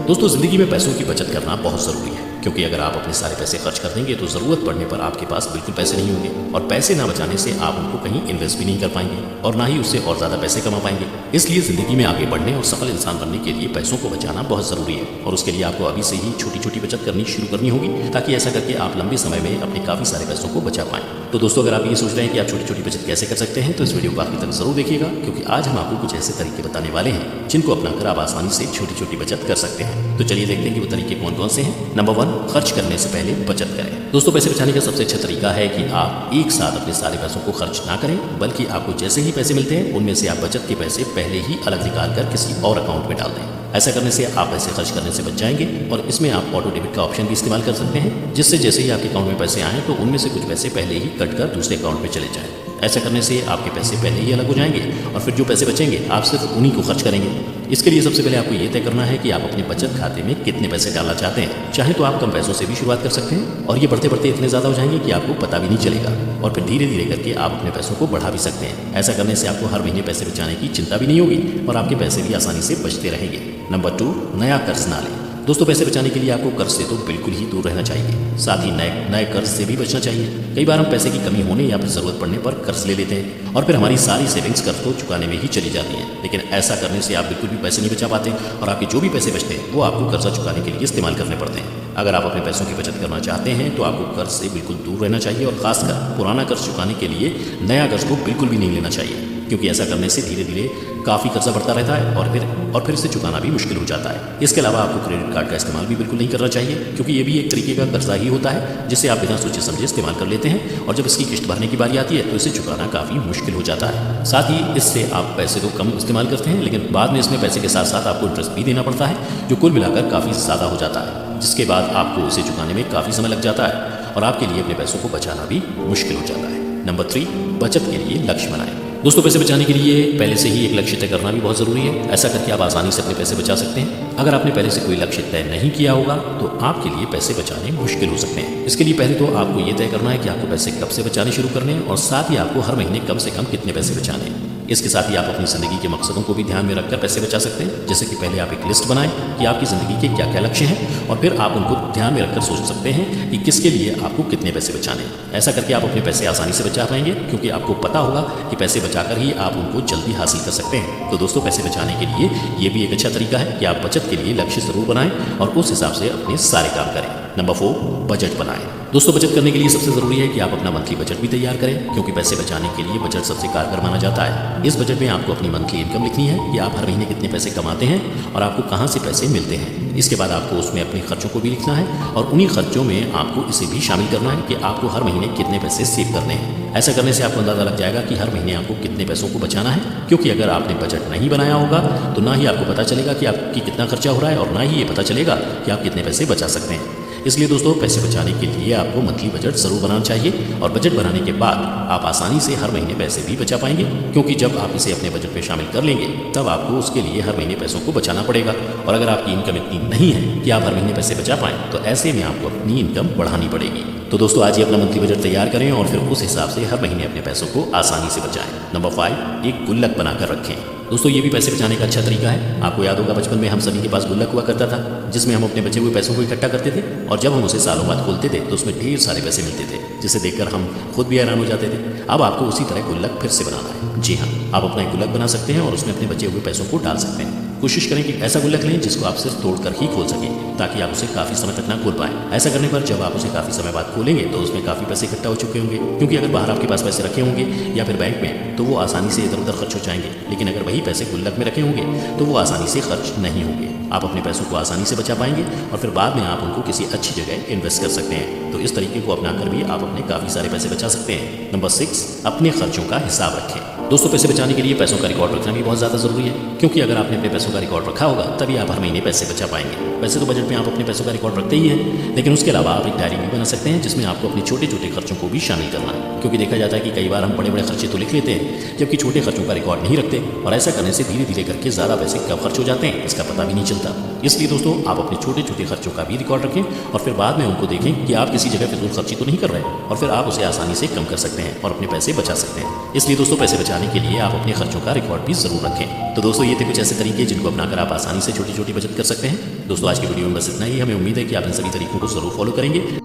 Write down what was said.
दोस्तों जिंदगी में पैसों की बचत करना बहुत ज़रूरी है, क्योंकि अगर आप अपने सारे पैसे खर्च कर देंगे तो ज़रूरत पड़ने पर आपके पास बिल्कुल पैसे नहीं होंगे, और पैसे ना बचाने से आप उनको कहीं इन्वेस्ट भी नहीं कर पाएंगे और ना ही उससे और ज़्यादा पैसे कमा पाएंगे। इसलिए ज़िंदगी में आगे बढ़ने और सफल इंसान बनने के लिए पैसों को बचाना बहुत ज़रूरी है, और उसके लिए आपको अभी से ही छोटी छोटी बचत करनी शुरू करनी होगी, ताकि ऐसा करके आप लंबे समय में अपने काफ़ी सारे पैसों को बचा पाएं। तो दोस्तों अगर आप ये सोच रहे हैं कि आप छोटी छोटी बचत कैसे कर सकते हैं, तो इस वीडियो को आखिर तक जरूर देखिएगा, क्योंकि आज हम आपको कुछ ऐसे तरीके बताने वाले हैं जिनको अपनाकर आप आसानी से छोटी छोटी बचत कर सकते हैं। तो चलिए देखते हैं कि वो तरीके कौन कौन से हैं। नंबर 1, खर्च करने से पहले बचत करें। दोस्तों पैसे बचाने का सबसे अच्छा तरीका है कि आप एक साथ अपने सारे पैसों को खर्च ना करें, बल्कि आपको जैसे ही पैसे मिलते हैं उनमें से आप बचत के पैसे पहले ही अलग निकाल कर किसी और अकाउंट में डाल दें। ऐसा करने से आप पैसे खर्च करने से बच जाएंगे, और इसमें आप ऑटो डेबिट का ऑप्शन भी इस्तेमाल कर सकते हैं, जिससे जैसे ही आपके अकाउंट में पैसे आएँ तो उनमें से कुछ पैसे पहले ही कट कर दूसरे अकाउंट में चले जाएँ। ऐसा करने से आपके पैसे पहले ही अलग हो जाएंगे, और फिर जो पैसे बचेंगे आप सिर्फ उन्हीं को खर्च करेंगे। इसके लिए सबसे पहले आपको ये तय करना है कि आप अपने बचत खाते में कितने पैसे डालना चाहते हैं। चाहे तो आप कम पैसों से भी शुरुआत कर सकते हैं, और ये बढ़ते बढ़ते इतने ज़्यादा हो जाएंगे कि आपको पता भी नहीं चलेगा, और फिर धीरे धीरे करके आप अपने पैसों को बढ़ा भी सकते हैं। ऐसा करने से आपको हर महीने पैसे बचाने की चिंता भी नहीं होगी, और आपके पैसे भी आसानी से बचते रहेंगे। नंबर 2, नया कर्ज ना लें। दोस्तों पैसे बचाने के लिए आपको कर्ज से तो बिल्कुल ही दूर रहना चाहिए, साथ ही नए कर्ज से भी बचना चाहिए। कई बार हम पैसे की कमी होने या फिर ज़रूरत पड़ने पर कर्ज ले लेते हैं, और फिर हमारी सारी सेविंग्स कर्ज को चुकाने में ही चली जाती हैं। लेकिन ऐसा करने से आप बिल्कुल भी पैसे नहीं बचा पाते, और आपके जो भी पैसे बचते हैं वो आपको कर्जा चुकाने के लिए इस्तेमाल करने पड़ते हैं। अगर आप अपने पैसों की बचत करना चाहते हैं तो आपको कर्ज से बिल्कुल दूर रहना चाहिए, और खासकर पुराना कर्ज चुकाने के लिए नया कर्ज को बिल्कुल भी नहीं लेना चाहिए, क्योंकि ऐसा करने से धीरे धीरे काफ़ी कर्जा बढ़ता रहता है, और फिर इसे चुकाना भी मुश्किल हो जाता है। इसके अलावा आपको क्रेडिट कार्ड का इस्तेमाल भी बिल्कुल नहीं करना चाहिए, क्योंकि ये भी एक तरीके का कर्जा ही होता है जिसे आप बिना सोचे समझे इस्तेमाल कर लेते हैं, और जब इसकी किस्त भरने की बारी आती है तो इसे चुकाना काफ़ी मुश्किल हो जाता है। साथ ही इससे आप पैसे तो कम इस्तेमाल करते हैं, लेकिन बाद में इसमें पैसे के साथ साथ आपको इंटरेस्ट भी देना पड़ता है, जो कुल मिलाकर काफ़ी ज़्यादा हो जाता है, जिसके बाद आपको इसे चुकाने में काफ़ी समय लग जाता है, और आपके लिए अपने पैसों को बचाना भी मुश्किल हो जाता है। नंबर 3, बचत के लिए लक्ष्य बनाएं। दोस्तों पैसे बचाने के लिए पहले से ही एक लक्ष्य तय करना भी बहुत ज़रूरी है। ऐसा करके आप आसानी से अपने पैसे बचा सकते हैं। अगर आपने पहले से कोई लक्ष्य तय नहीं किया होगा तो आपके लिए पैसे बचाने मुश्किल हो सकते हैं। इसके लिए पहले तो आपको ये तय करना है कि आपको पैसे कब से बचाने शुरू करने हैं, और साथ ही आपको हर महीने कम से कम कितने पैसे बचाने हैं। इसके साथ ही आप अपनी ज़िंदगी के मकसदों को भी ध्यान में रखकर पैसे बचा सकते हैं। जैसे कि पहले आप एक लिस्ट बनाएं कि आपकी ज़िंदगी के क्या क्या लक्ष्य हैं, और फिर आप उनको ध्यान में रखकर सोच सकते हैं कि किसके लिए आपको कितने पैसे बचाने हैं। ऐसा करके आप अपने पैसे आसानी से बचा पाएंगे, क्योंकि आपको पता होगा कि पैसे बचाकर ही आप उनको जल्दी हासिल कर सकते हैं। तो दोस्तों पैसे बचाने के लिए ये भी एक अच्छा तरीका है कि आप बचत के लिए लक्ष्य ज़रूर बनाएं, और उस हिसाब से अपने सारे काम करें। नंबर 4, बजट बनाएं। दोस्तों बचत करने के लिए सबसे ज़रूरी है कि आप अपना मंथली बजट भी तैयार करें, क्योंकि पैसे बचाने के लिए बजट सबसे कारगर माना जाता है। इस बजट में आपको अपनी मंथली इनकम लिखनी है कि आप हर महीने कितने पैसे कमाते हैं और आपको कहाँ से पैसे मिलते हैं। इसके बाद आपको उसमें अपने खर्चों को भी लिखना है, और उन्हीं खर्चों में आपको इसे भी शामिल करना है कि आपको हर महीने कितने पैसे सेव करने हैं। ऐसा करने से आपको अंदाज़ा लग जाएगा कि हर महीने आपको कितने पैसों को बचाना है, क्योंकि अगर आपने बजट नहीं बनाया होगा तो ना ही आपको पता चलेगा कि आपकी कितना खर्चा हो रहा है, और ना ही ये पता चलेगा कि आप कितने पैसे बचा सकते हैं। इसलिए दोस्तों पैसे बचाने के लिए आपको मंथली बजट ज़रूर बनाना चाहिए, और बजट बनाने के बाद आप आसानी से हर महीने पैसे भी बचा पाएंगे, क्योंकि जब आप इसे अपने बजट में शामिल कर लेंगे तब आपको उसके लिए हर महीने पैसों को बचाना पड़ेगा। और अगर आपकी इनकम इतनी नहीं है कि आप हर महीने पैसे बचा पाएँ, तो ऐसे में आपको अपनी इनकम बढ़ानी पड़ेगी। तो दोस्तों आज ही अपना मंथली बजट तैयार करें, और फिर उस हिसाब से हर महीने अपने पैसों को आसानी से बचाएं। नंबर 5, एक गुल्लक बनाकर रखें। दोस्तों ये भी पैसे बचाने का अच्छा तरीका है। आपको याद होगा बचपन में हम सभी के पास गुल्लक हुआ करता था, जिसमें हम अपने बचे हुए पैसों को इकट्ठा करते थे, और जब हम उसे सालों बाद खोलते थे तो उसमें ढेर सारे पैसे मिलते थे, जिसे देखकर हम खुद भी हैरान हो जाते थे। अब आपको उसी तरह गुल्लक फिर से बनाना है। जी हाँ, आप अपना एक गुल्लक बना सकते हैं और उसमें अपने बचे हुए पैसों को डाल सकते हैं। कोशिश करें कि ऐसा गुल्लक लें जिसको आप सिर्फ तोड़कर ही खोल सकें, ताकि आप उसे काफ़ी समय तक ना खोल पाएं। ऐसा करने पर जब आप उसे काफ़ी समय बाद खोलेंगे तो उसमें काफ़ी पैसे इकट्ठा हो चुके होंगे, क्योंकि अगर बाहर आपके पास पैसे रखे होंगे या फिर बैंक में तो वो आसानी से इधर उधर खर्च हो जाएंगे, लेकिन अगर वही पैसे गुल्लक में रखे होंगे तो वो आसानी से खर्च नहीं होंगे। आप अपने पैसों को आसानी से बचा पाएंगे, और फिर बाद में आप उनको किसी अच्छी जगह इन्वेस्ट कर सकते हैं। तो इस तरीके को अपनाकर भी आप अपने काफ़ी सारे पैसे बचा सकते हैं। नंबर 6, अपने खर्चों का हिसाब रखें। दोस्तों पैसे बचाने के लिए पैसों का रिकॉर्ड रखना भी बहुत ज़्यादा ज़रूरी है, क्योंकि अगर आपने अपने पैसों का रिकॉर्ड रखा होगा तभी आप हर महीने पैसे बचा पाएंगे। वैसे तो बजट में आप अपने पैसों का रिकॉर्ड रखते ही हैं, लेकिन उसके अलावा आप एक डायरी भी बना सकते हैं, जिसमें आपको अपने छोटे छोटे खर्चों को भी शामिल करना है। क्योंकि देखा जाता है कि कई बार हम बड़े बड़े खर्चे तो लिख लेते हैं, जबकि छोटे खर्चों का रिकॉर्ड नहीं रखते, और ऐसा करने से धीरे धीरे करके ज़्यादा पैसे कब खर्च हो जाते हैं इसका पता भी नहीं चलता। इसलिए दोस्तों आप अपने छोटे छोटे खर्चों का भी रिकॉर्ड रखें, और फिर बाद में उनको देखें कि आप किसी जगह फिजूल खर्ची तो नहीं कर रहे, और फिर आप उसे आसानी से कम कर सकते हैं और अपने पैसे बचा सकते हैं। इसलिए दोस्तों पैसे बचाने के लिए आप अपने खर्चों का रिकॉर्ड भी ज़रूर रखें। तो दोस्तों ये थे कुछ ऐसे तरीके जिनको अपनाकर आप आसानी से छोटी छोटी बचत कर सकते हैं। दोस्तों आज की वीडियो में बस इतना ही। हमें उम्मीद है कि आप इन सभी तरीकों को जरूर फॉलो करेंगे।